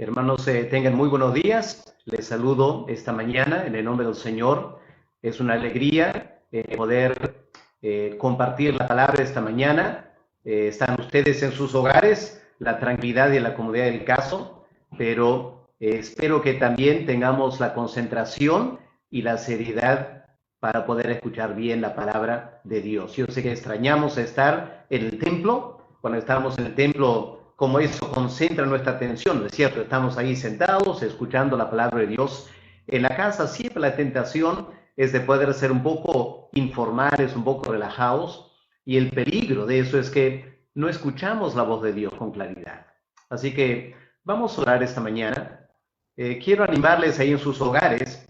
Hermanos, tengan muy buenos días. Les saludo esta mañana en el nombre del Señor. Es una alegría poder compartir la palabra esta mañana. Están ustedes en sus hogares, la tranquilidad y la comodidad del caso, pero espero que también tengamos la concentración y la seriedad para poder escuchar bien la palabra de Dios. Yo sé que extrañamos estar en el templo. Cuando estamos en el templo, como eso concentra nuestra atención, ¿no es cierto? Estamos ahí sentados, escuchando la palabra de Dios. En la casa siempre la tentación es de poder ser un poco informales, un poco relajados, y el peligro de eso es que no escuchamos la voz de Dios con claridad. Así que vamos a orar esta mañana. Quiero animarles ahí en sus hogares.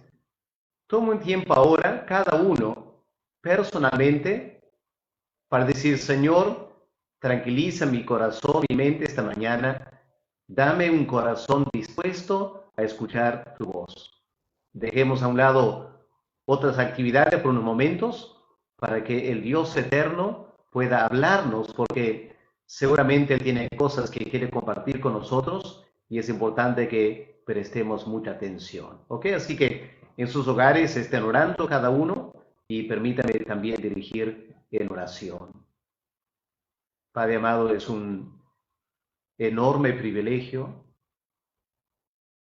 Toma un tiempo ahora, cada uno, personalmente, para decir: Señor, tranquiliza mi corazón, mi mente esta mañana. Dame un corazón dispuesto a escuchar tu voz. Dejemos a un lado otras actividades por unos momentos para que el Dios eterno pueda hablarnos, porque seguramente Él tiene cosas que quiere compartir con nosotros y es importante que prestemos mucha atención. ¿Ok? Así que en sus hogares estén orando cada uno y permítanme también dirigir en oración. Padre amado, es un enorme privilegio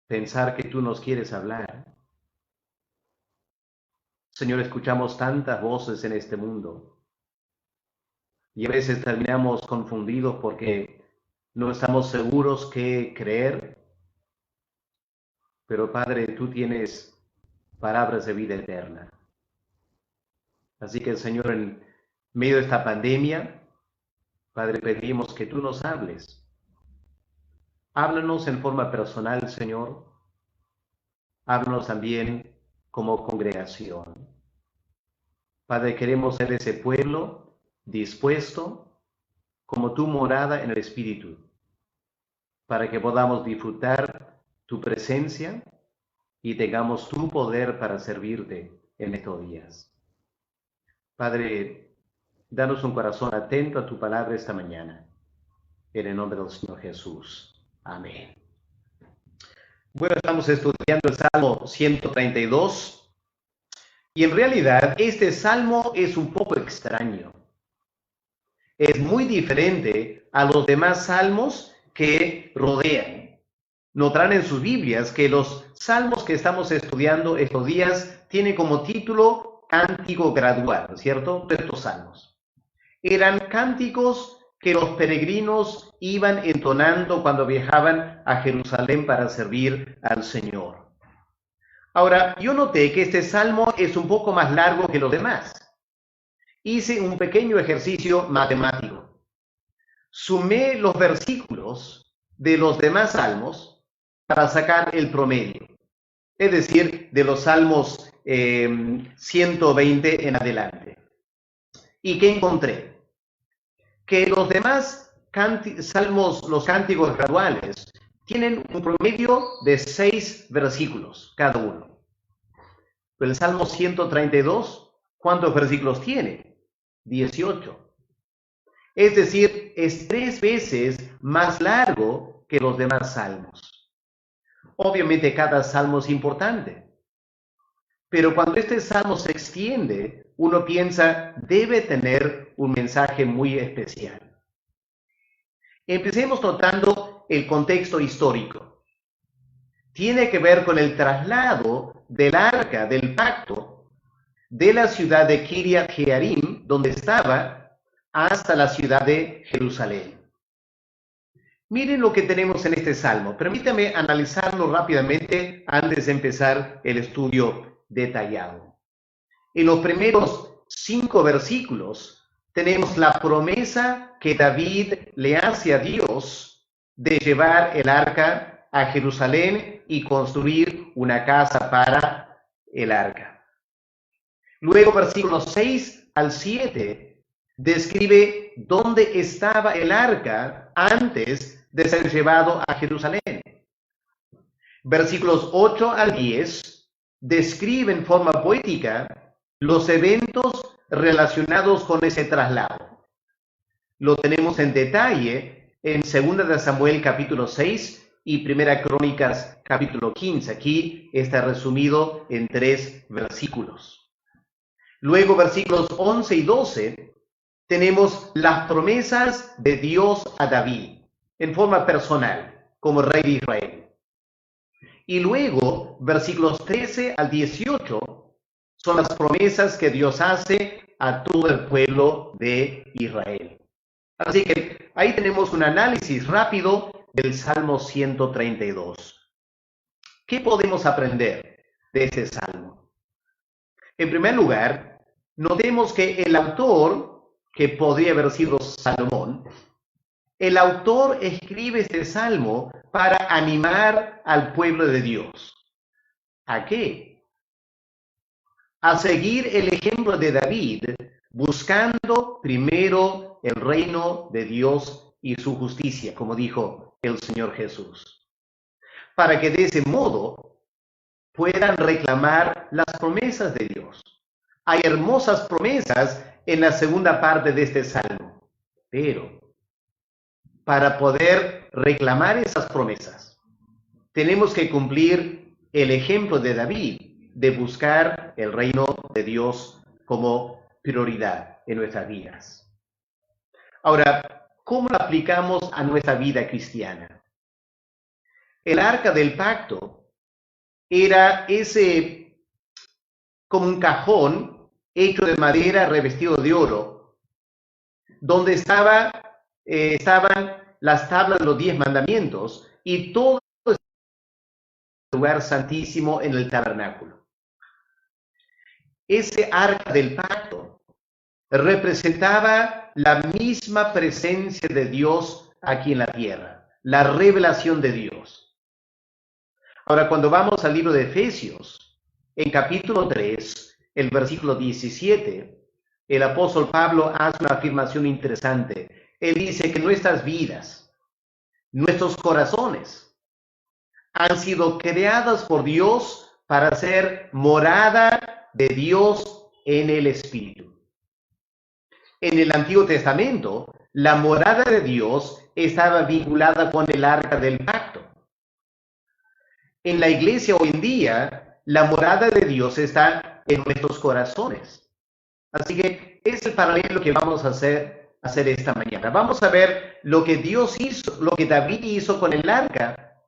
pensar que tú nos quieres hablar. Señor, escuchamos tantas voces en este mundo y a veces terminamos confundidos porque no estamos seguros qué creer. Pero Padre, tú tienes palabras de vida eterna. Así que, Señor, en medio de esta pandemia, Padre, pedimos que tú nos hables. Háblanos en forma personal, Señor. Háblanos también como congregación. Padre, queremos ser ese pueblo dispuesto como tu morada en el Espíritu, para que podamos disfrutar tu presencia y tengamos tu poder para servirte en estos días. Padre, danos un corazón atento a tu palabra esta mañana. En el nombre del Señor Jesús. Amén. Bueno, estamos estudiando el Salmo 132. Y en realidad este salmo es un poco extraño. Es muy diferente a los demás salmos que rodean. Notarán en sus Biblias que los salmos que estamos estudiando estos días tienen como título Cántico Gradual, ¿cierto? De estos salmos. Eran cánticos que los peregrinos iban entonando cuando viajaban a Jerusalén para servir al Señor. Ahora, yo noté que este salmo es un poco más largo que los demás. Hice un pequeño ejercicio matemático. Sumé los versículos de los demás salmos para sacar el promedio. Es decir, de los salmos 120 en adelante. ¿Y qué encontré? Que los demás salmos, los cánticos graduales, tienen un promedio de 6 versículos cada uno. Pero el Salmo 132, ¿cuántos versículos tiene? 18. Es decir, es 3 veces más largo que los demás salmos. Obviamente cada salmo es importante, pero cuando este salmo se extiende, uno piensa, debe tener un mensaje muy especial. Empecemos notando el contexto histórico. Tiene que ver con el traslado del arca del pacto de la ciudad de Kiriat Jearim, donde estaba, hasta la ciudad de Jerusalén. Miren lo que tenemos en este salmo. Permítame analizarlo rápidamente antes de empezar el estudio detallado. En los primeros 5 versículos tenemos la promesa que David le hace a Dios de llevar el arca a Jerusalén y construir una casa para el arca. Luego, versículos 6 al 7, describe dónde estaba el arca antes de ser llevado a Jerusalén. Versículos 8 al 10 describen en forma poética los eventos relacionados con ese traslado. Lo tenemos en detalle en 2 de Samuel capítulo 6 y Primera Crónicas capítulo 15. Aquí está resumido en 3 versículos. Luego, versículos 11 y 12, tenemos las promesas de Dios a David en forma personal, como rey de Israel. Y luego, versículos 13 al 18, son las promesas que Dios hace a todo el pueblo de Israel. Así que ahí tenemos un análisis rápido del Salmo 132. ¿Qué podemos aprender de este salmo? En primer lugar, notemos que el autor, que podría haber sido Salomón, el autor escribe este salmo para animar al pueblo de Dios. ¿A qué? A seguir el ejemplo de David, buscando primero el reino de Dios y su justicia, como dijo el Señor Jesús, para que de ese modo puedan reclamar las promesas de Dios. Hay hermosas promesas en la segunda parte de este salmo, pero para poder reclamar esas promesas, tenemos que cumplir el ejemplo de David, de buscar el reino de Dios como prioridad en nuestras vidas. Ahora, ¿cómo lo aplicamos a nuestra vida cristiana? El arca del pacto era ese como un cajón hecho de madera revestido de oro, donde estaban las tablas de los 10 mandamientos y todo el lugar santísimo en el tabernáculo. Ese arca del pacto representaba la misma presencia de Dios aquí en la tierra, la revelación de Dios. Ahora, cuando vamos al libro de Efesios, en capítulo 3, el versículo 17, el apóstol Pablo hace una afirmación interesante. Él dice que nuestras vidas, nuestros corazones, han sido creadas por Dios para ser morada de Dios en el Espíritu. En el Antiguo Testamento, la morada de Dios estaba vinculada con el arca del pacto. En la iglesia hoy en día, la morada de Dios está en nuestros corazones. Así que es el paralelo que vamos a hacer esta mañana. Vamos a ver lo que Dios hizo, lo que David hizo con el arca,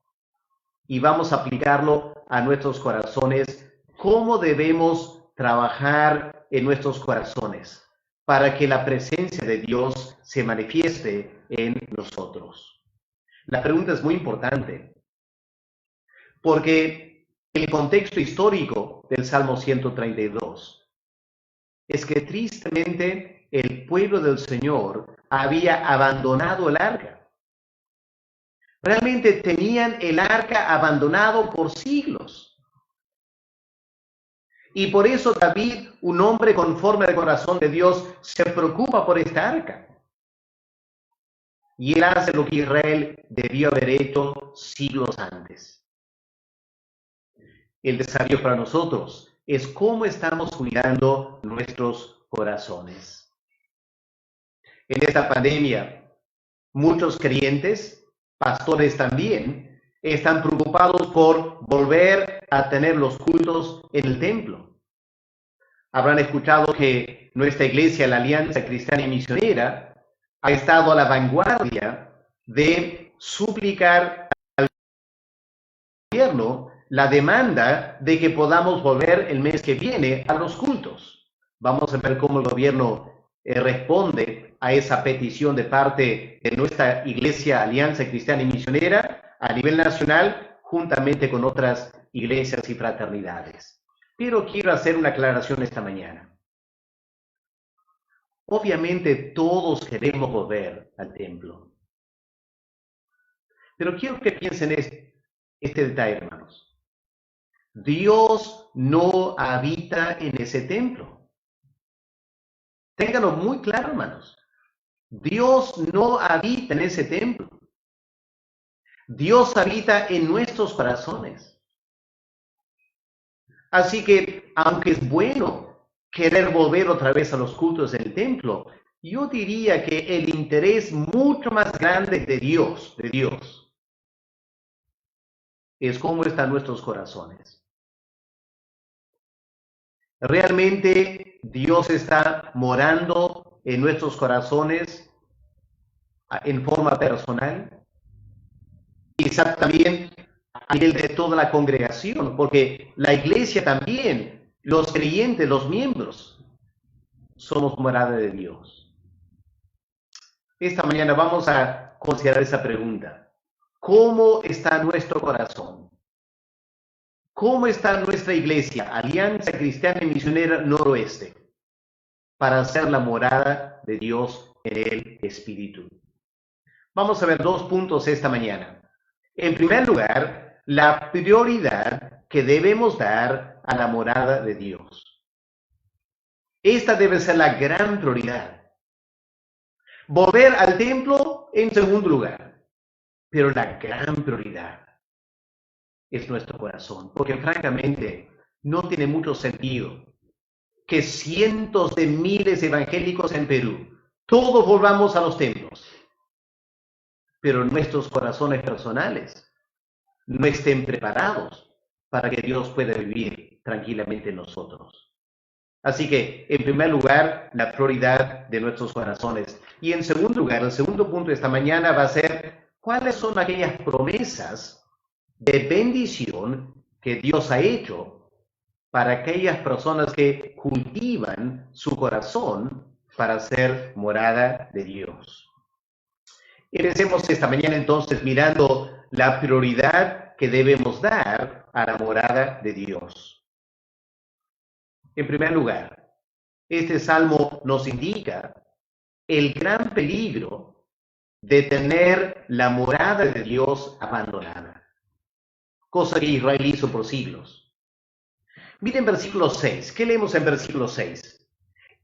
y vamos a aplicarlo a nuestros corazones, cómo debemos trabajar en nuestros corazones para que la presencia de Dios se manifieste en nosotros. La pregunta es muy importante, porque el contexto histórico del Salmo 132 es que tristemente el pueblo del Señor había abandonado el arca. Realmente tenían el arca abandonado por siglos. Y por eso David, un hombre conforme al corazón de Dios, se preocupa por esta arca. Y él hace lo que Israel debió haber hecho siglos antes. El desafío para nosotros es cómo estamos cuidando nuestros corazones. En esta pandemia, muchos creyentes, pastores también, están preocupados por volver a tener los cultos en el templo. Habrán escuchado que nuestra iglesia, la Alianza Cristiana y Misionera, ha estado a la vanguardia de suplicar al gobierno la demanda de que podamos volver el mes que viene a los cultos. Vamos a ver cómo el gobierno responde a esa petición de parte de nuestra iglesia, Alianza Cristiana y Misionera, a nivel nacional, juntamente con otras iglesias y fraternidades. Pero quiero hacer una aclaración esta mañana. Obviamente todos queremos volver al templo. Pero quiero que piensen este detalle, hermanos. Dios no habita en ese templo. Ténganlo muy claro, hermanos. Dios no habita en ese templo. Dios habita en nuestros corazones. Así que, aunque es bueno querer volver otra vez a los cultos del templo, yo diría que el interés mucho más grande de Dios, es cómo están nuestros corazones. ¿Realmente Dios está morando en nuestros corazones en forma personal? Quizá también a nivel de toda la congregación, porque la iglesia también, los creyentes, los miembros, somos morada de Dios. Esta mañana vamos a considerar esa pregunta. ¿Cómo está nuestro corazón? ¿Cómo está nuestra iglesia, Alianza Cristiana y Misionera Noroeste, para ser la morada de Dios en el Espíritu? Vamos a ver dos puntos esta mañana. En primer lugar, la prioridad que debemos dar a la morada de Dios. Esta debe ser la gran prioridad. Volver al templo en segundo lugar, pero la gran prioridad es nuestro corazón, porque francamente no tiene mucho sentido que cientos de miles de evangélicos en Perú, todos volvamos a los templos, pero nuestros corazones personales no estén preparados para que Dios pueda vivir tranquilamente en nosotros. Así que, en primer lugar, la prioridad de nuestros corazones. Y en segundo lugar, el segundo punto de esta mañana va a ser, ¿cuáles son aquellas promesas de bendición que Dios ha hecho para aquellas personas que cultivan su corazón para ser morada de Dios? Empecemos esta mañana entonces mirando la prioridad que debemos dar a la morada de Dios. En primer lugar, este salmo nos indica el gran peligro de tener la morada de Dios abandonada, cosa que Israel hizo por siglos. Miren versículo 6. ¿Qué leemos en versículo 6?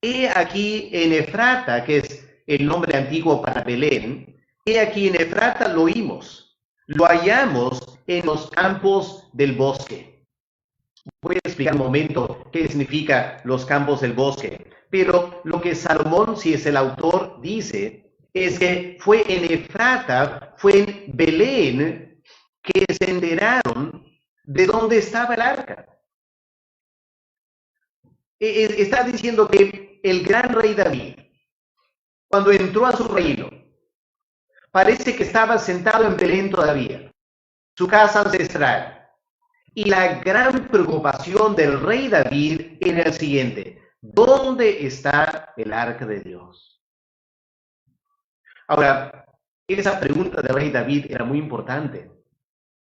He aquí en Efrata, que es el nombre antiguo para Belén, he aquí en Efrata lo oímos, lo hallamos en los campos del bosque. Voy a explicar un momento qué significa los campos del bosque, pero lo que Salomón, si es el autor, dice es que fue en Efrata, fue en Belén, que se enteraron de dónde estaba el arca. Está diciendo que el gran rey David, cuando entró a su reino, parece que estaba sentado en Belén todavía, su casa ancestral. Y la gran preocupación del rey David era el siguiente: ¿dónde está el arca de Dios? Ahora, esa pregunta del rey David era muy importante,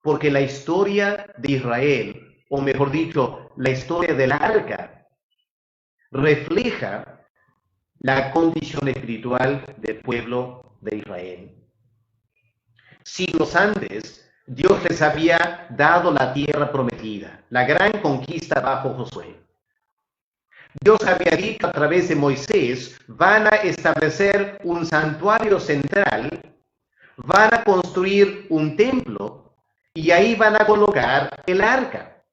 porque la historia de Israel, o mejor dicho, la historia del arca, refleja la condición espiritual del pueblo de Israel. Siglos antes, Dios les había dado la tierra prometida, la gran conquista bajo Josué. Dios había dicho a través de Moisés, van a establecer un santuario central, van a construir un templo y ahí van a colocar el arca.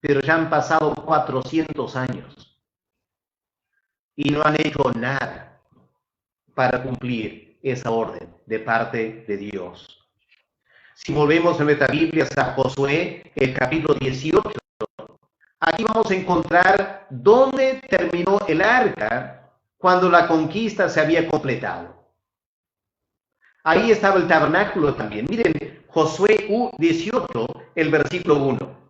Pero ya han pasado 400 años y no han hecho nada para cumplir esa orden de parte de Dios. Si volvemos a nuestra Biblia a Josué, el capítulo 18, aquí vamos a encontrar dónde terminó el arca cuando la conquista se había completado. Ahí estaba el tabernáculo también. Miren, Josué 18, el versículo 1.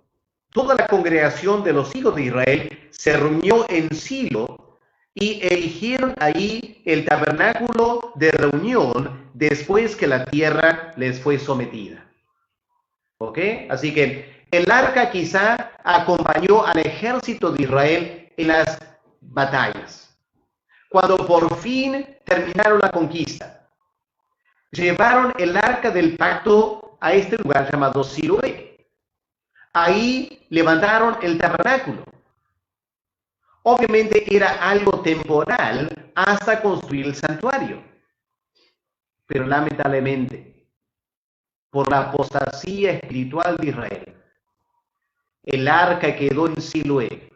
Toda la congregación de los hijos de Israel se reunió en Silo y erigieron ahí el tabernáculo de reunión después que la tierra les fue sometida. ¿Ok? Así que el arca quizá acompañó al ejército de Israel en las batallas. Cuando por fin terminaron la conquista, llevaron el arca del pacto a este lugar llamado Siloé. Ahí levantaron el tabernáculo. Obviamente era algo temporal hasta construir el santuario. Pero lamentablemente, por la apostasía espiritual de Israel, el arca quedó en Siloé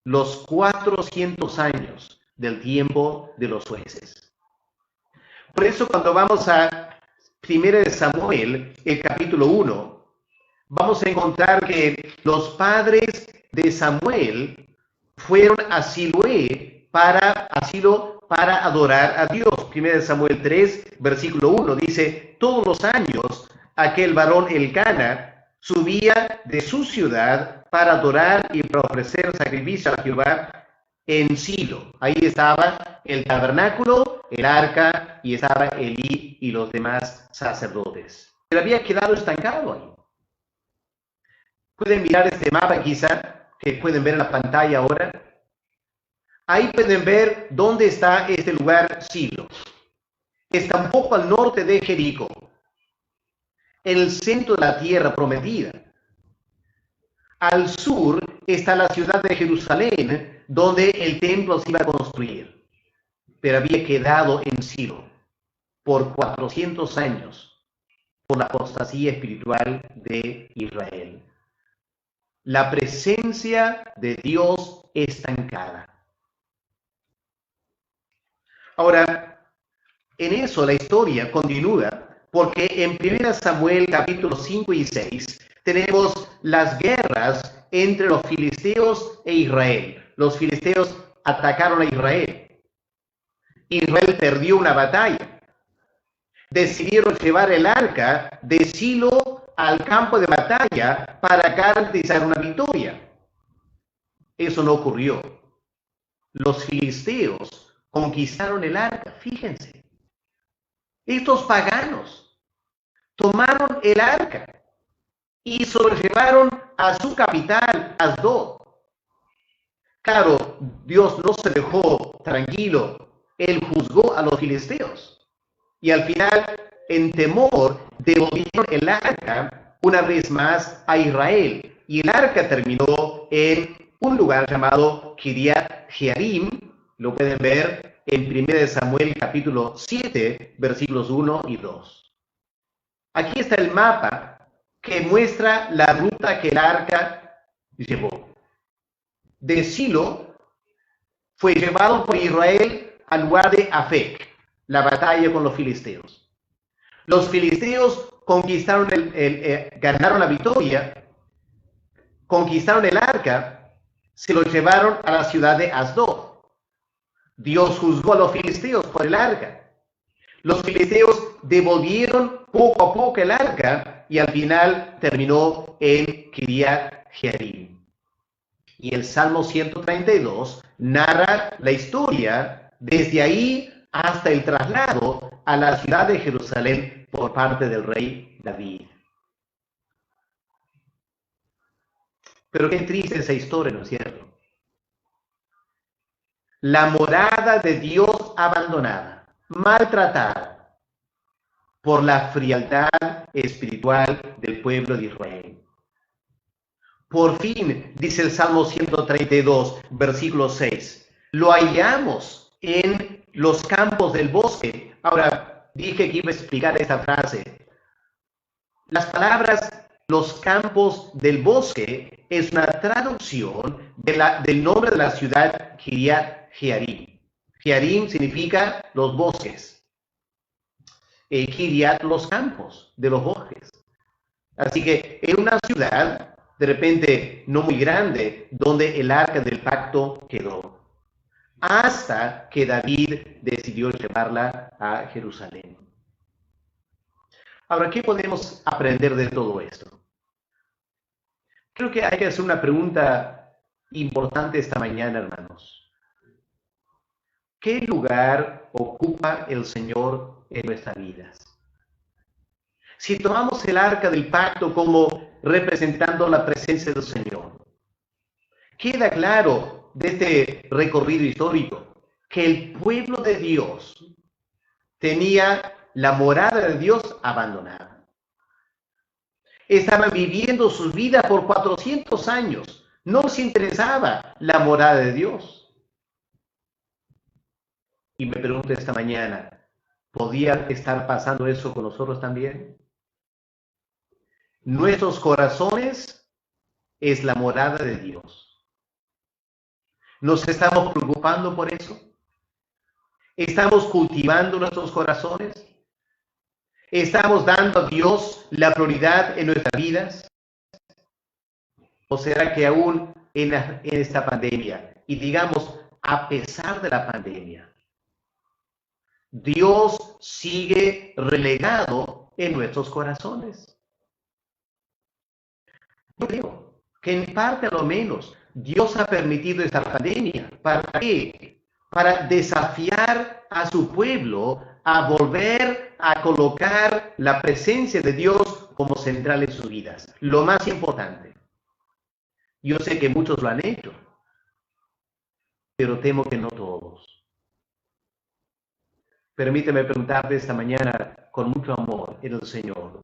los 400 años del tiempo de los jueces. Por eso cuando vamos a 1 de Samuel, el capítulo 1, vamos a encontrar que los padres de Samuel fueron a Siloé para adorar a Dios. 1 Samuel 3, versículo 1 dice: todos los años aquel varón Elcana subía de su ciudad para adorar y para ofrecer sacrificio a Jehová en Silo. Ahí estaba el tabernáculo, el arca, y estaba Elí y los demás sacerdotes. Pero había quedado estancado ahí. Pueden mirar este mapa quizá, que pueden ver en la pantalla ahora. Ahí pueden ver dónde está este lugar Silo. Está un poco al norte de Jericó, en el centro de la tierra prometida. Al sur está la ciudad de Jerusalén, donde el templo se iba a construir. Pero había quedado en Silo por 400 años, por la apostasía espiritual de Israel. La presencia de Dios estancada. Ahora, en eso la historia continúa, porque en 1 Samuel capítulo 5 y 6 tenemos las guerras entre los filisteos e Israel. Los filisteos atacaron a Israel. Israel perdió una batalla. Decidieron llevar el arca de Silo al campo de batalla para garantizar una victoria. Eso no ocurrió. Los filisteos conquistaron el arca, fíjense. Estos paganos tomaron el arca y se lo llevaron a su capital, Asdod. Claro, Dios no se dejó tranquilo. Él juzgó a los filisteos. Y al final, en temor, devolvieron el arca una vez más a Israel. Y el arca terminó en un lugar llamado Kiriat Jearim. Lo pueden ver en 1 Samuel capítulo 7, versículos 1 y 2. Aquí está el mapa que muestra la ruta que el arca llevó. De Silo fue llevado por Israel al lugar de Afec, la batalla con los filisteos. Los filisteos conquistaron ganaron la victoria, conquistaron el arca, se lo llevaron a la ciudad de Asdod. Dios juzgó a los filisteos por el arca. Los filisteos devolvieron poco a poco el arca y al final terminó en Kiriat Jearim. Y el Salmo 132 narra la historia desde ahí hasta el traslado a la ciudad de Jerusalén por parte del rey David. Pero qué triste esa historia, ¿no es cierto? La morada de Dios abandonada, maltratada por la frialdad espiritual del pueblo de Israel. Por fin, dice el Salmo 132, versículo 6, lo hallamos en los campos del bosque. Ahora, dije que iba a explicar esta frase. Las palabras los campos del bosque es una traducción del nombre de la ciudad Kiriat Jearim. Jearim significa los bosques. Kiriat, los campos de los bosques. Así que en una ciudad, de repente no muy grande, donde el arca del pacto quedó, hasta que David decidió llevarla a Jerusalén. Ahora, ¿qué podemos aprender de todo esto? Creo que hay que hacer una pregunta importante esta mañana, hermanos. ¿Qué lugar ocupa el Señor en nuestras vidas? Si tomamos el arca del pacto como representando la presencia del Señor, queda claro de este recorrido histórico que el pueblo de Dios tenía la morada de Dios abandonada. Estaban viviendo sus vidas por 400 años. No les interesaba la morada de Dios. Y me pregunto esta mañana, ¿podía estar pasando eso con nosotros también? Nuestros corazones es la morada de Dios. ¿Nos estamos preocupando por eso? ¿Estamos cultivando nuestros corazones? ¿Estamos dando a Dios la prioridad en nuestras vidas? ¿O será que aún en esta pandemia, y digamos, a pesar de la pandemia, Dios sigue relegado en nuestros corazones? Yo creo que en parte a lo menos Dios ha permitido esta pandemia. ¿Para qué? Para desafiar a su pueblo a volver a colocar la presencia de Dios como central en sus vidas. Lo más importante. Yo sé que muchos lo han hecho, pero temo que no todos. Permíteme preguntarte esta mañana con mucho amor en el Señor.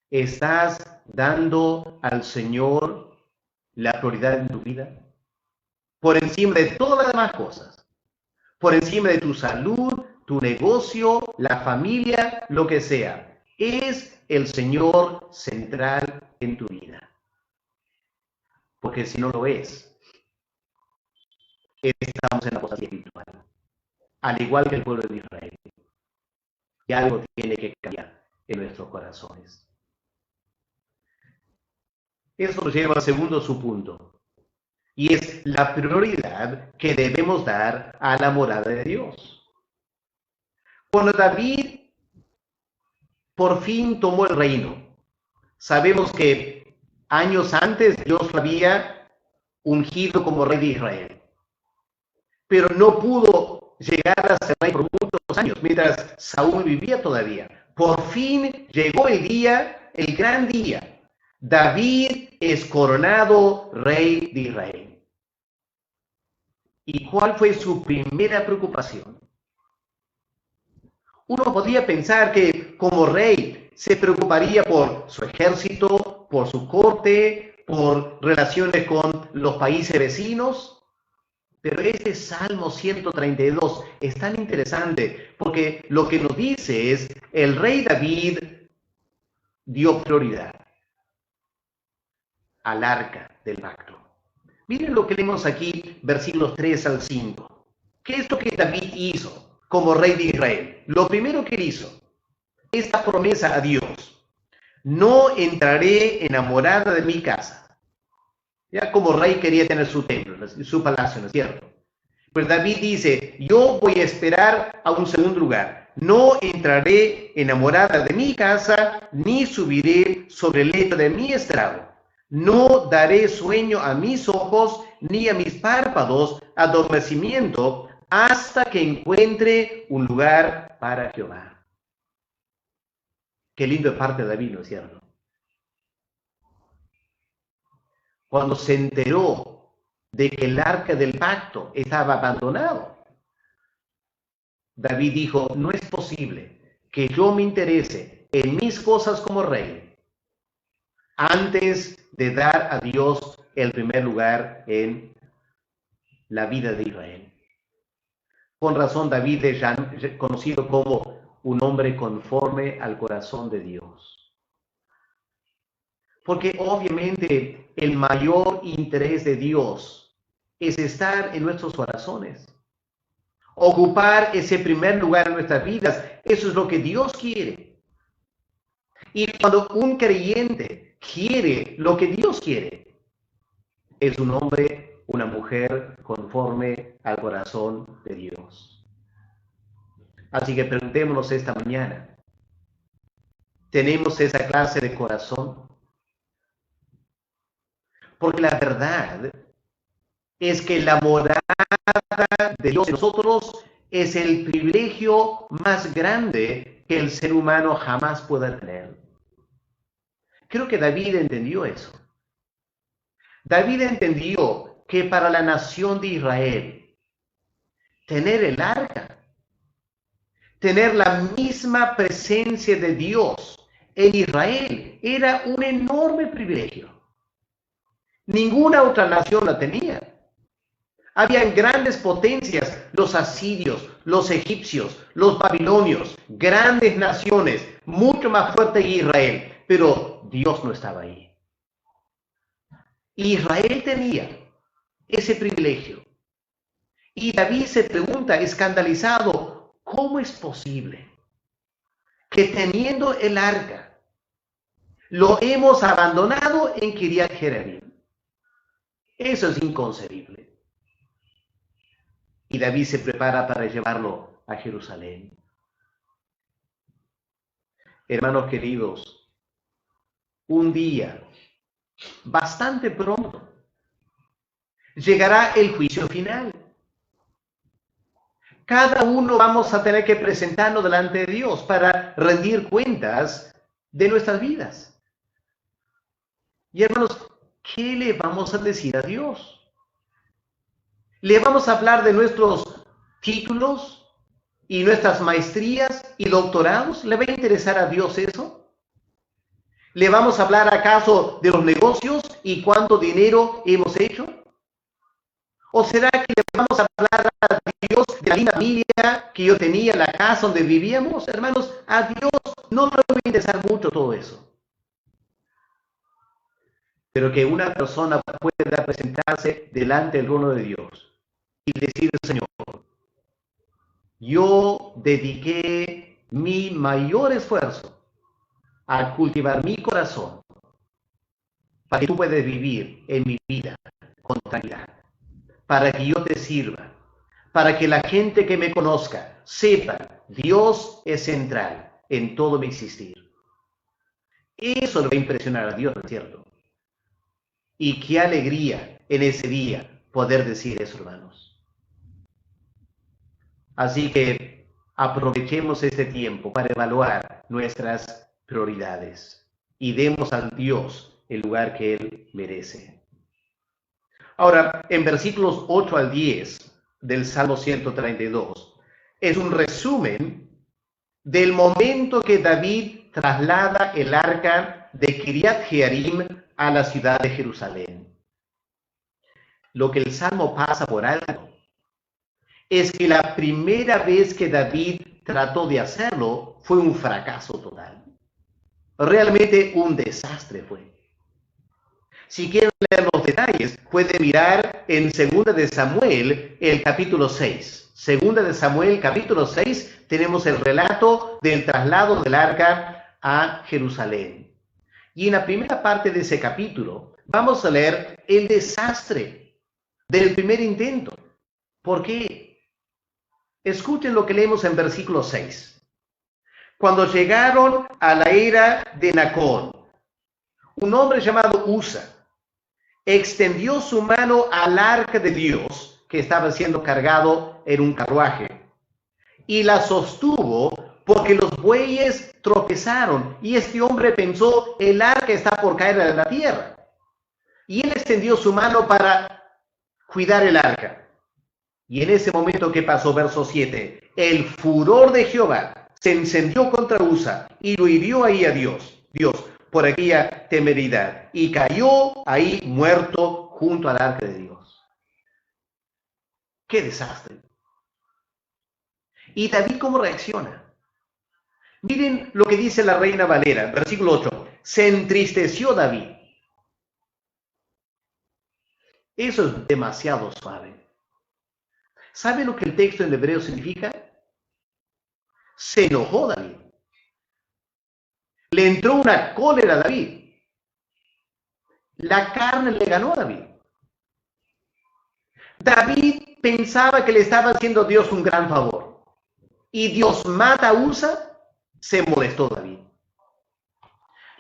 ¿Estás dando al Señor la prioridad en tu vida? Por encima de todas las demás cosas. Por encima de tu salud, tu negocio, la familia, lo que sea. Es el Señor central en tu vida. Porque si no lo es, estamos en la cosa espiritual. Al igual que el pueblo de Israel. Y algo tiene que cambiar en nuestros corazones. Eso nos lleva al segundo subpunto. Y es la prioridad que debemos dar a la morada de Dios. Cuando David por fin tomó el reino, sabemos que años antes Dios lo había ungido como rey de Israel. Pero no pudo llegar a ser rey por muchos años, mientras Saúl vivía todavía. Por fin llegó el día, el gran día. David es coronado rey de Israel. ¿Y cuál fue su primera preocupación? Uno podría pensar que como rey se preocuparía por su ejército, por su corte, por relaciones con los países vecinos. Pero este Salmo 132 es tan interesante porque lo que nos dice es, el rey David dio prioridad al arca del pacto. Miren lo que leemos aquí, versículos 3 al 5. ¿Qué es lo que David hizo como rey de Israel? Lo primero que hizo, esta promesa a Dios: no entraré en la morada de mi casa. Ya como rey quería tener su templo, su palacio, ¿no es cierto? Pues David dice, yo voy a esperar a un segundo lugar. No entraré en la morada de mi casa, ni subiré sobre el lecho de mi estrado. No daré sueño a mis ojos, ni a mis párpados adormecimiento, hasta que encuentre un lugar para Jehová. Qué lindo de parte de David, ¿no es cierto? Cuando se enteró de que el arca del pacto estaba abandonado, David dijo, no es posible que yo me interese en mis cosas como rey antes de dar a Dios el primer lugar en la vida de Israel. Con razón David es conocido como un hombre conforme al corazón de Dios. Porque obviamente el mayor interés de Dios es estar en nuestros corazones. Ocupar ese primer lugar en nuestras vidas, eso es lo que Dios quiere. Y cuando un creyente quiere lo que Dios quiere, es un hombre, una mujer conforme al corazón de Dios. Así que preguntémonos esta mañana, ¿tenemos esa clase de corazón? Porque la verdad es que la morada de Dios en nosotros es el privilegio más grande que el ser humano jamás pueda tener. Creo que David entendió eso. David entendió que para la nación de Israel, tener el arca, tener la misma presencia de Dios en Israel, era un enorme privilegio. Ninguna otra nación la tenía. Habían grandes potencias, los asirios, los egipcios, los babilonios, grandes naciones, mucho más fuertes que Israel, pero Dios no estaba ahí. Israel tenía ese privilegio. Y David se pregunta, escandalizado, ¿cómo es posible que teniendo el arca, lo hemos abandonado en Kiriat Jearim. Eso es inconcebible. Y David se prepara para llevarlo a Jerusalén. Hermanos queridos, un día, bastante pronto, llegará el juicio final. Cada uno vamos a tener que presentarnos delante de Dios para rendir cuentas de nuestras vidas. Y hermanos, ¿qué le vamos a decir a Dios? ¿Le vamos a hablar de nuestros títulos y nuestras maestrías y doctorados? ¿Le va a interesar a Dios eso? ¿Le vamos a hablar acaso de los negocios y cuánto dinero hemos hecho? ¿O será que le vamos a hablar a Dios de la linda familia que yo tenía en la casa donde vivíamos? Hermanos, a Dios no le va a interesar mucho todo eso. Pero que una persona pueda presentarse delante del trono de Dios y decir, Señor, yo dediqué mi mayor esfuerzo a cultivar mi corazón para que tú puedas vivir en mi vida con tranquilidad, para que yo te sirva, para que la gente que me conozca sepa, Dios es central en todo mi existir. Eso le va a impresionar a Dios, ¿no es cierto? Y qué alegría en ese día poder decir eso, hermanos. Así que aprovechemos este tiempo para evaluar nuestras prioridades y demos a Dios el lugar que Él merece. Ahora, en versículos 8 al 10 del Salmo 132, es un resumen del momento que David traslada el arca de Kiriat Jearim a la ciudad de Jerusalén. Lo que el Salmo pasa por alto es que la primera vez que David trató de hacerlo fue un fracaso total. Realmente un desastre fue. Si quieren leer los detalles, pueden mirar en 2 de Samuel, el capítulo 6. 2 de Samuel, capítulo 6, tenemos el relato del traslado del arca a Jerusalén. Y en la primera parte de ese capítulo, vamos a leer el desastre del primer intento. ¿Por qué? Escuchen lo que leemos en versículo 6. Cuando llegaron a la era de Nacón, un hombre llamado Usa extendió su mano al arca de Dios, que estaba siendo cargado en un carruaje, y la sostuvo porque los bueyes tropezaron, y este hombre pensó, el arca está por caer de la tierra. Y él extendió su mano para cuidar el arca. Y en ese momento, ¿qué pasó? Verso 7. El furor de Jehová se encendió contra Usa y lo hirió ahí a Dios, por aquella temeridad. Y cayó ahí muerto junto al arca de Dios. ¡Qué desastre! ¿Y David cómo reacciona? Miren lo que dice la Reina Valera, versículo 8. Se entristeció David. Eso es demasiado suave. ¿Sabe lo que el texto en hebreo significa? Se enojó David. Le entró una cólera a David. La carne le ganó a David. David pensaba que le estaba haciendo a Dios un gran favor. Y Dios mata a Usa, se molestó David.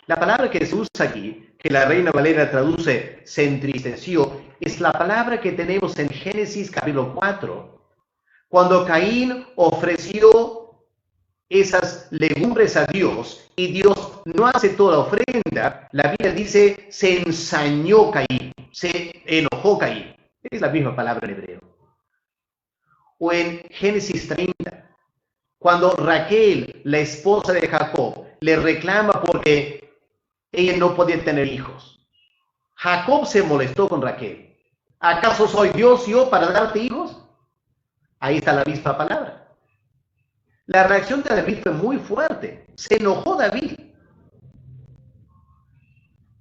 La palabra que se usa aquí, que la Reina Valera traduce se entristeció, es la palabra que tenemos en Génesis capítulo 4, cuando Caín ofreció esas legumbres a Dios y Dios no aceptó la ofrenda. La Biblia dice se ensañó Caín, se enojó Caín. Es la misma palabra en hebreo. O en Génesis 30, cuando Raquel, la esposa de Jacob, le reclama porque ella no podía tener hijos. Jacob se molestó con Raquel. ¿Acaso soy Dios yo para darte hijos? Ahí está la misma palabra. La reacción de David fue muy fuerte. Se enojó David.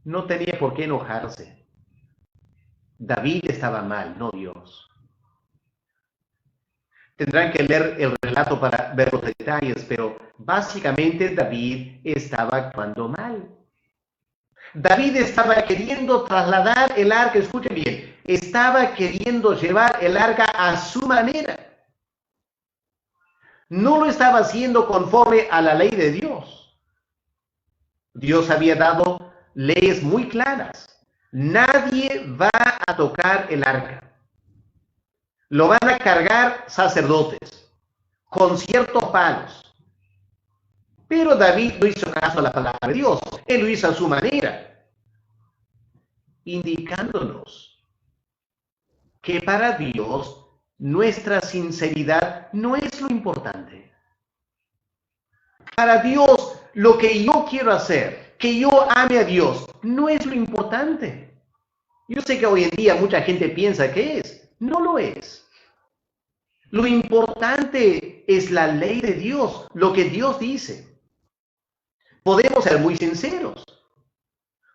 No tenía por qué enojarse. David estaba mal, no Dios. Tendrán que leer el relato para ver los detalles, pero básicamente David estaba actuando mal. David estaba queriendo trasladar el arca, escuchen bien, estaba queriendo llevar el arca a su manera. No lo estaba haciendo conforme a la ley de Dios. Dios había dado leyes muy claras. Nadie va a tocar el arca. Lo van a cargar sacerdotes con ciertos palos. Pero David no hizo caso a la palabra de Dios. Él lo hizo a su manera, indicándonos que para Dios nuestra sinceridad no es lo importante. Para Dios, lo que yo quiero hacer, que yo ame a Dios, no es lo importante. Yo sé que hoy en día mucha gente piensa que es. No lo es. Lo importante es la ley de Dios, lo que Dios dice. Podemos ser muy sinceros.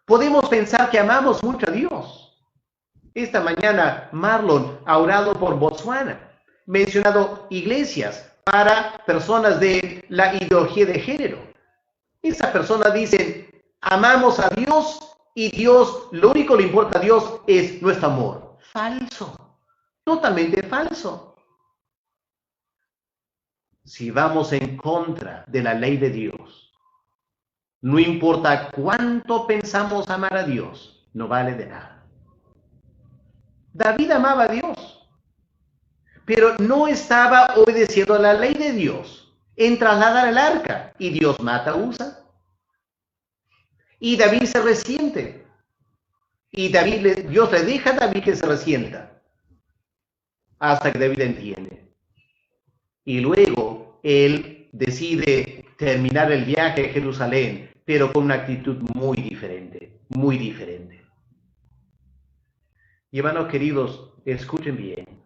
Podemos pensar que amamos mucho a Dios. Esta mañana Marlon ha orado por Botswana, mencionado iglesias para personas de la ideología de género. Esas personas dicen, amamos a Dios y Dios, lo único que le importa a Dios es nuestro amor. Falso, totalmente falso. Si vamos en contra de la ley de Dios, no importa cuánto pensamos amar a Dios, no vale de nada. David amaba a Dios, pero no estaba obedeciendo a la ley de Dios en trasladar el arca, y Dios mata a Usa. Y David se resiente. Y Dios le deja a David que se resienta hasta que David entiende. Y luego él decide terminar el viaje a Jerusalén, pero con una actitud muy diferente, muy diferente. Y hermanos queridos, escuchen bien.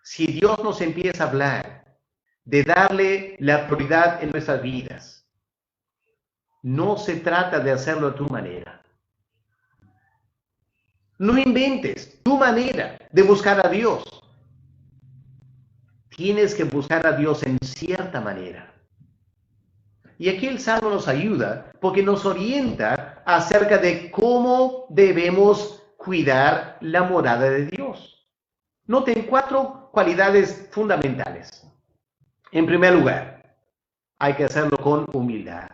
Si Dios nos empieza a hablar de darle la prioridad en nuestras vidas, no se trata de hacerlo a tu manera. No inventes tu manera de buscar a Dios. Tienes que buscar a Dios en cierta manera. Y aquí el Salmo nos ayuda porque nos orienta acerca de cómo debemos cuidar la morada de Dios. Noten 4 cualidades fundamentales. En primer lugar, hay que hacerlo con humildad.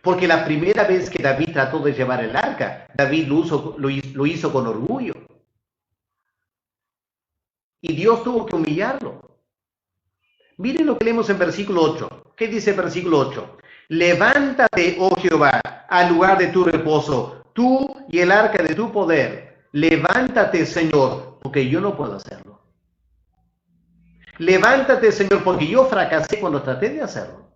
Porque la primera vez que David trató de llevar el arca, David lo hizo con orgullo. Y Dios tuvo que humillarlo. Miren lo que leemos en versículo 8. ¿Qué dice el versículo 8? Levántate, oh Jehová, al lugar de tu reposo, tú y el arca de tu poder. Levántate, Señor, porque yo no puedo hacerlo. Levántate, Señor, porque yo fracasé cuando traté de hacerlo.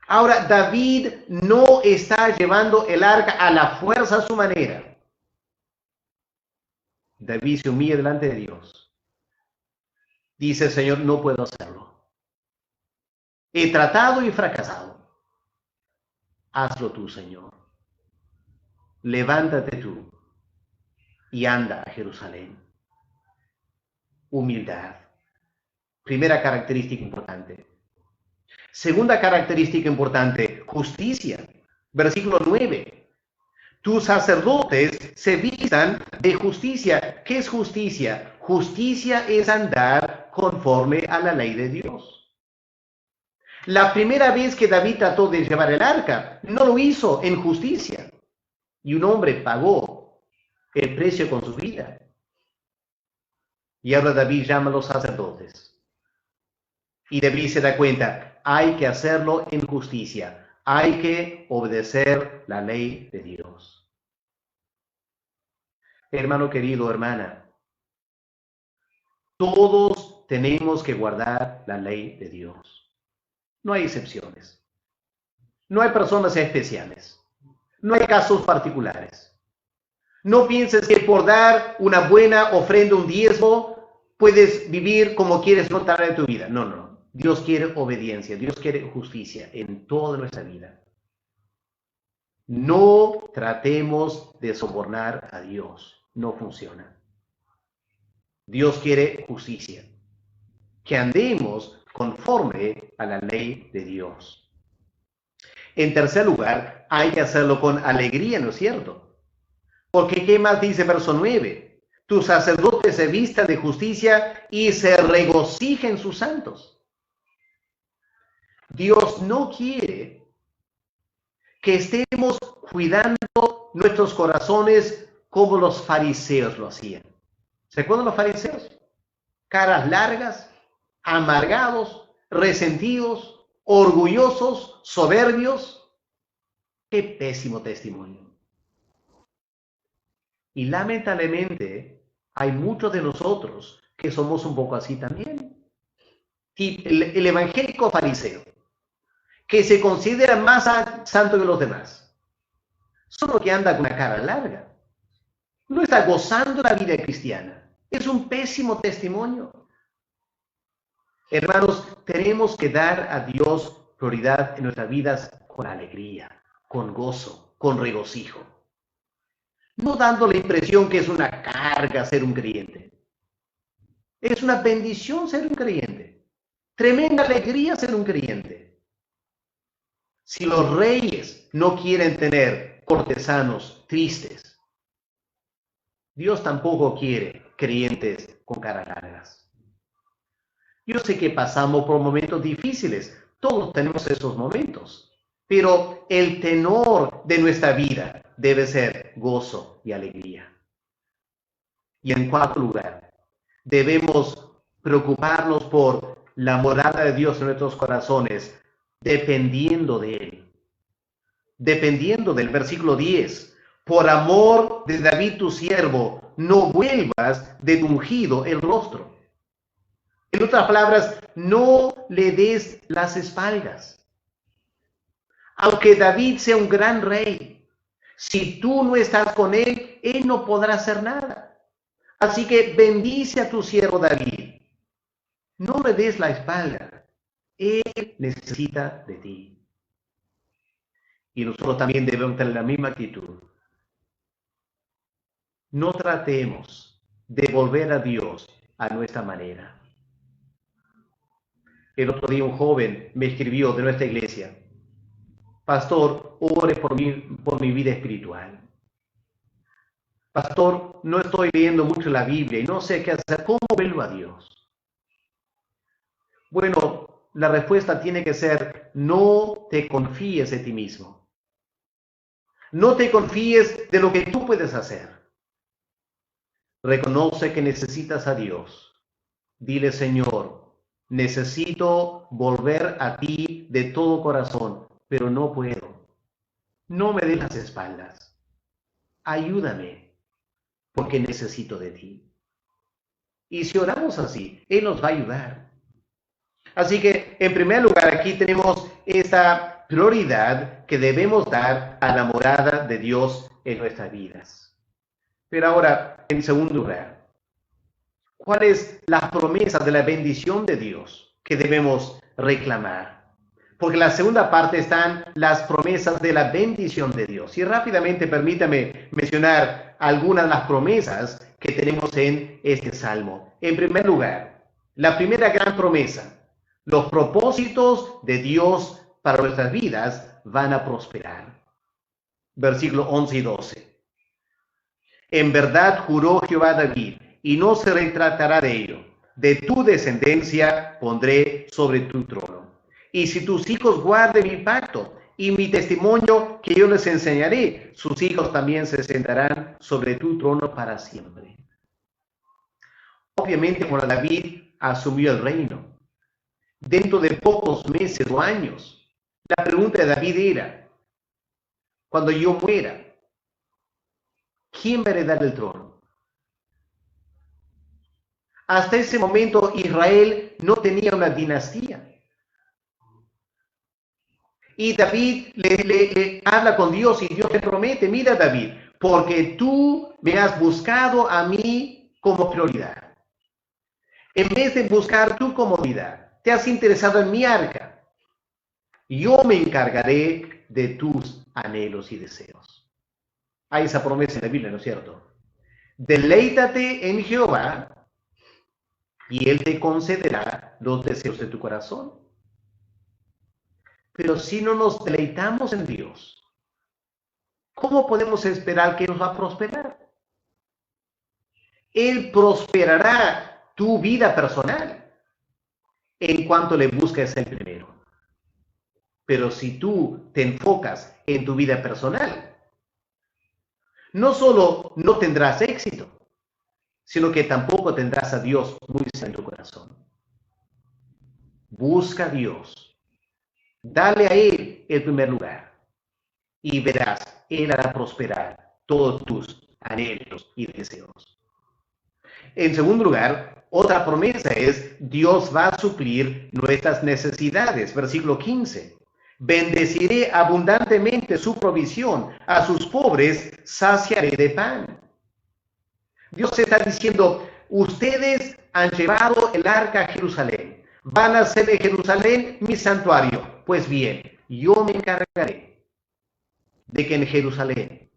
Ahora, David no está llevando el arca a la fuerza a su manera. David se humilla delante de Dios. Dice, Señor, no puedo hacerlo. He tratado y fracasado. Hazlo tú, Señor. Levántate tú y anda a Jerusalén. Humildad. Primera característica importante. Segunda característica importante, justicia. Versículo 9. Tus sacerdotes se vistan de justicia. ¿Qué es justicia? Justicia es andar conforme a la ley de Dios. La primera vez que David trató de llevar el arca, no lo hizo en justicia. Y un hombre pagó el precio con su vida. Y ahora David llama a los sacerdotes. Y David se da cuenta, hay que hacerlo en justicia. Hay que obedecer la ley de Dios. Hermano querido, hermana, todos tenemos que guardar la ley de Dios. No hay excepciones. No hay personas especiales. No hay casos particulares. No pienses que por dar una buena ofrenda, un diezmo, puedes vivir como quieres no tardar en tu vida. No, no. Dios quiere obediencia. Dios quiere justicia en toda nuestra vida. No tratemos de sobornar a Dios. No funciona. Dios quiere justicia, que andemos conforme a la ley de Dios. En tercer lugar, hay que hacerlo con alegría, ¿no es cierto? Porque ¿qué más dice verso 9? Tus sacerdotes se vistan de justicia y se regocijen sus santos. Dios no quiere que estemos cuidando nuestros corazones como los fariseos lo hacían. ¿Se acuerdan los fariseos? Caras largas, amargados, resentidos, orgullosos, soberbios. Qué pésimo testimonio. Y lamentablemente hay muchos de nosotros que somos un poco así también. Y el evangélico fariseo, que se considera más santo que los demás, solo que anda con una cara larga, no está gozando la vida cristiana. Es un pésimo testimonio. Hermanos, tenemos que dar a Dios prioridad en nuestras vidas con alegría, con gozo, con regocijo. No dando la impresión que es una carga ser un creyente. Es una bendición ser un creyente. Tremenda alegría ser un creyente. Si los reyes no quieren tener cortesanos tristes, Dios tampoco quiere creyentes con caras largas. Yo sé que pasamos por momentos difíciles, todos tenemos esos momentos, pero el tenor de nuestra vida debe ser gozo y alegría. Y en cuarto lugar, debemos preocuparnos por la morada de Dios en nuestros corazones, dependiendo de Él. Dependiendo del versículo 10. Por amor de David tu siervo, no vuelvas de tu ungido el rostro. En otras palabras, no le des las espaldas. Aunque David sea un gran rey, si tú no estás con él, él no podrá hacer nada. Así que bendice a tu siervo David. No le des la espalda. Él necesita de ti. Y nosotros también debemos tener la misma actitud. No tratemos de volver a Dios a nuestra manera. El otro día un joven me escribió de nuestra iglesia: Pastor, ore por mi vida espiritual. Pastor, no estoy leyendo mucho la Biblia y no sé qué hacer. ¿Cómo vuelvo a Dios? Bueno, la respuesta tiene que ser: no te confíes en ti mismo. No te confíes de lo que tú puedes hacer. Reconoce que necesitas a Dios. Dile: Señor, necesito volver a ti de todo corazón, pero no puedo. No me des las espaldas. Ayúdame, porque necesito de ti. Y si oramos así, Él nos va a ayudar. Así que, en primer lugar, aquí tenemos esta prioridad que debemos dar a la morada de Dios en nuestras vidas. Pero ahora, en segundo lugar, ¿cuáles las promesas de la bendición de Dios que debemos reclamar? Porque en la segunda parte están las promesas de la bendición de Dios. Y rápidamente permítame mencionar algunas de las promesas que tenemos en este salmo. En primer lugar, la primera gran promesa: los propósitos de Dios para nuestras vidas van a prosperar. Versículos 11 y 12. En verdad juró Jehová a David, y no se retratará de ello. De tu descendencia pondré sobre tu trono. Y si tus hijos guarden mi pacto y mi testimonio que yo les enseñaré, sus hijos también se sentarán sobre tu trono para siempre. Obviamente, cuando David asumió el reino, dentro de pocos meses o años, la pregunta de David era: cuando yo muera, ¿quién va a heredar el trono? Hasta ese momento Israel no tenía una dinastía. Y David le habla con Dios y Dios le promete: mira, David, porque tú me has buscado a mí como prioridad. En vez de buscar tu comodidad, te has interesado en mi arca. Yo me encargaré de tus anhelos y deseos. Hay esa promesa en la Biblia, ¿no es cierto? Deleítate en Jehová y Él te concederá los deseos de tu corazón. Pero si no nos deleitamos en Dios, ¿cómo podemos esperar que nos va a prosperar? Él prosperará tu vida personal en cuanto le busques el primero. Pero si tú te enfocas en tu vida personal, no solo no tendrás éxito, sino que tampoco tendrás a Dios muy cerca en tu corazón. Busca a Dios. Dale a Él el primer lugar. Y verás, Él hará prosperar todos tus anhelos y deseos. En segundo lugar, otra promesa es, Dios va a suplir nuestras necesidades. Versículo 15. Bendeciré abundantemente su provisión, a sus pobres saciaré de pan. Dios está diciendo, ustedes han llevado el arca a Jerusalén, van a hacer de Jerusalén mi santuario. Pues bien, yo me encargaré de que en Jerusalén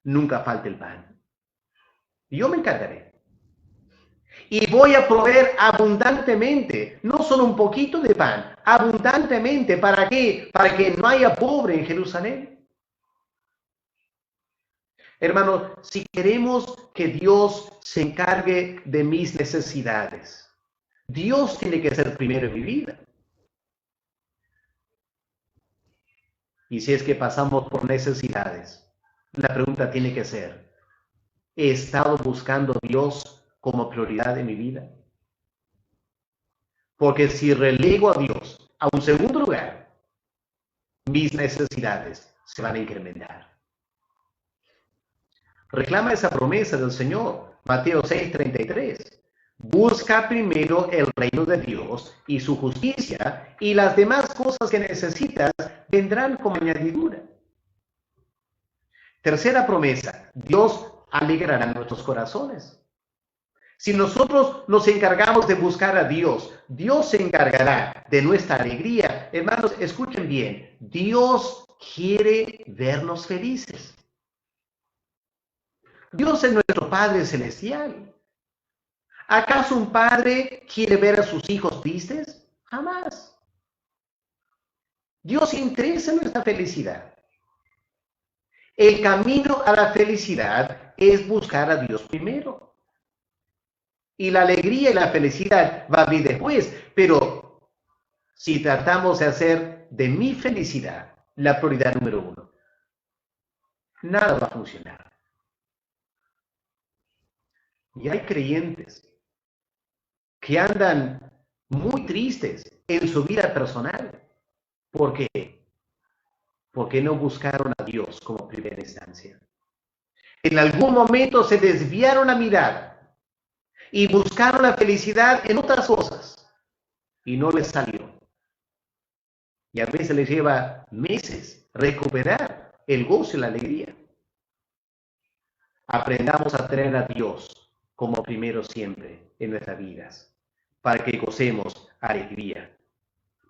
nunca falte el pan. Yo me encargaré. Y voy a proveer abundantemente, no solo un poquito de pan, abundantemente. ¿Para qué? Para que no haya pobre en Jerusalén. Hermanos, si queremos que Dios se encargue de mis necesidades, Dios tiene que ser primero en mi vida. Y si es que pasamos por necesidades, la pregunta tiene que ser, ¿he estado buscando a Dios como prioridad de mi vida? Porque si relego a Dios a un segundo lugar, mis necesidades se van a incrementar. Reclama esa promesa del Señor, Mateo 6:33. Busca primero el reino de Dios y su justicia, y las demás cosas que necesitas vendrán como añadidura. Tercera promesa, Dios alegrará nuestros corazones. Si nosotros nos encargamos de buscar a Dios, Dios se encargará de nuestra alegría. Hermanos, escuchen bien, Dios quiere vernos felices. Dios es nuestro Padre Celestial. ¿Acaso un padre quiere ver a sus hijos tristes? Jamás. Dios se interesa en nuestra felicidad. El camino a la felicidad es buscar a Dios primero. Y la alegría y la felicidad va a venir después. Pero si tratamos de hacer de mi felicidad la prioridad número uno, nada va a funcionar. Y hay creyentes que andan muy tristes en su vida personal. ¿Por qué? Porque no buscaron a Dios como primera instancia. En algún momento se desviaron la mirada y buscaron la felicidad en otras cosas y no les salió. Y a veces les lleva meses recuperar el gozo y la alegría. Aprendamos a tener a Dios como primero siempre en nuestras vidas, para que gocemos alegría.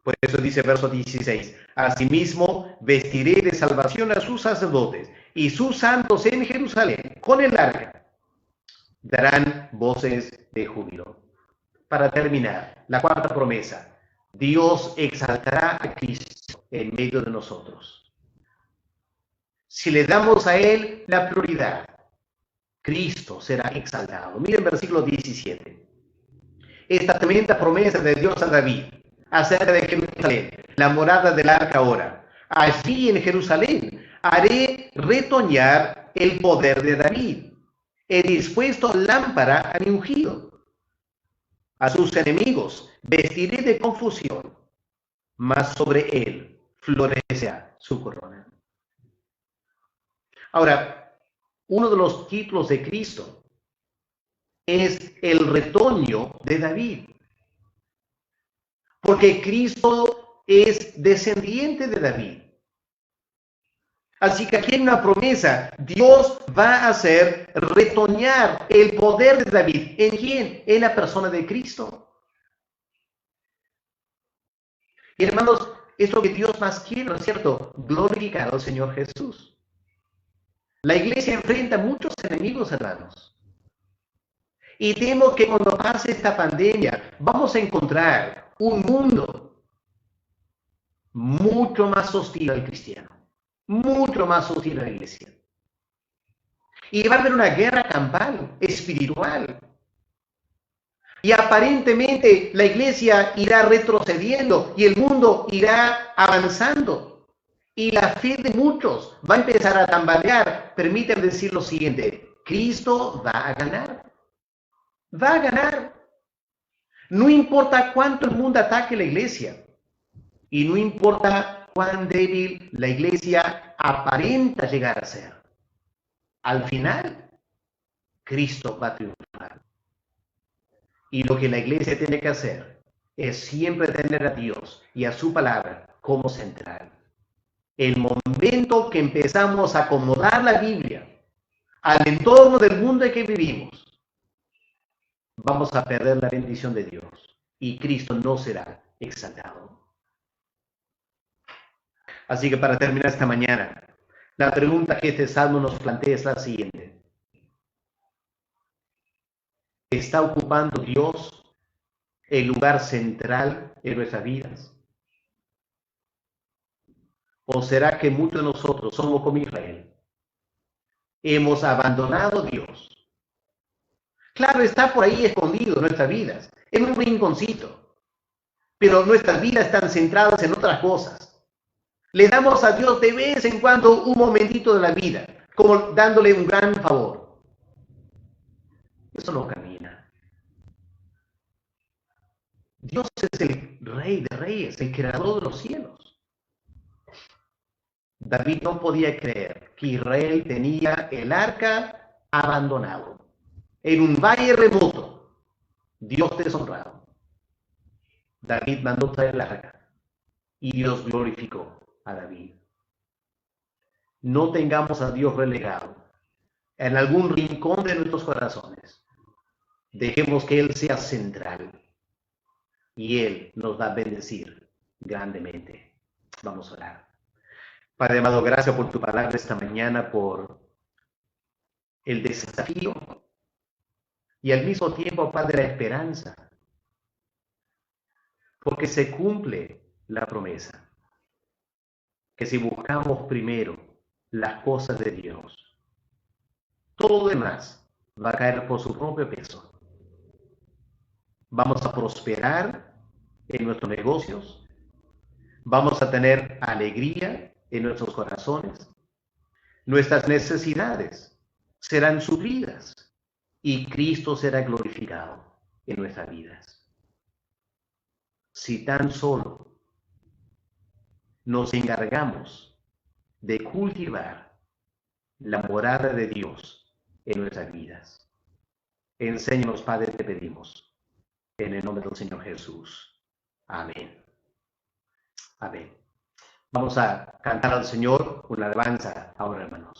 Por eso dice verso 16, asimismo vestiré de salvación a sus sacerdotes y sus santos en Jerusalén con el arca. Darán voces de júbilo. Para terminar, la cuarta promesa, Dios exaltará a Cristo en medio de nosotros. Si le damos a Él la prioridad, Cristo será exaltado. Miren versículo 17. Esta tremenda promesa de Dios a David acerca de Jerusalén, la morada del arca ahora. Allí en Jerusalén haré retoñar el poder de David. He dispuesto lámpara a mi ungido. A sus enemigos vestiré de confusión, mas sobre él florecerá su corona. Ahora, uno de los títulos de Cristo es el retoño de David. Porque Cristo es descendiente de David. Así que aquí hay una promesa. Dios va a hacer retoñar el poder de David. ¿En quién? En la persona de Cristo. Y hermanos, es lo que Dios más quiere, ¿no es cierto? Glorificar al Señor Jesús. La iglesia enfrenta muchos enemigos, hermanos. Y temo que cuando pase esta pandemia vamos a encontrar un mundo mucho más hostil al cristiano, mucho más hostil a la iglesia. Y va a haber una guerra campal, espiritual. Y aparentemente la iglesia irá retrocediendo y el mundo irá avanzando. Y la fe de muchos va a empezar a tambalear. Permítanme decir lo siguiente, Cristo va a ganar. Va a ganar. No importa cuánto el mundo ataque la iglesia. Y no importa cuán débil la iglesia aparenta llegar a ser. Al final, Cristo va a triunfar. Y lo que la iglesia tiene que hacer es siempre tener a Dios y a su palabra como central. El momento que empezamos a acomodar la Biblia al entorno del mundo en que vivimos, vamos a perder la bendición de Dios y Cristo no será exaltado. Así que para terminar esta mañana, la pregunta que este salmo nos plantea es la siguiente. ¿Está ocupando Dios el lugar central en nuestras vidas? ¿O será que muchos de nosotros somos como Israel? Hemos abandonado a Dios. Claro, está por ahí escondido en nuestras vidas, en un rinconcito, pero nuestras vidas están centradas en otras cosas. Le damos a Dios de vez en cuando un momentito de la vida, como dándole un gran favor. Eso no camina. Dios es el Rey de Reyes, el creador de los cielos. David no podía creer que Israel tenía el arca abandonado, en un valle remoto, Dios deshonrado. David mandó traer el arca y Dios glorificó a David. No tengamos a Dios relegado en algún rincón de nuestros corazones. Dejemos que Él sea central y Él nos va a bendecir grandemente. Vamos a orar. Padre amado, gracias por tu palabra esta mañana, por el desafío y al mismo tiempo, Padre, la esperanza, porque se cumple la promesa, que si buscamos primero las cosas de Dios, todo lo demás va a caer por su propio peso. Vamos a prosperar en nuestros negocios, vamos a tener alegría en nuestros corazones, nuestras necesidades serán suplidas y Cristo será glorificado en nuestras vidas. Si tan solo nos encargamos de cultivar la morada de Dios en nuestras vidas. Enséñanos, Padre, te pedimos, en el nombre del Señor Jesús. Amén. Amén. Vamos a cantar al Señor una alabanza ahora, hermanos.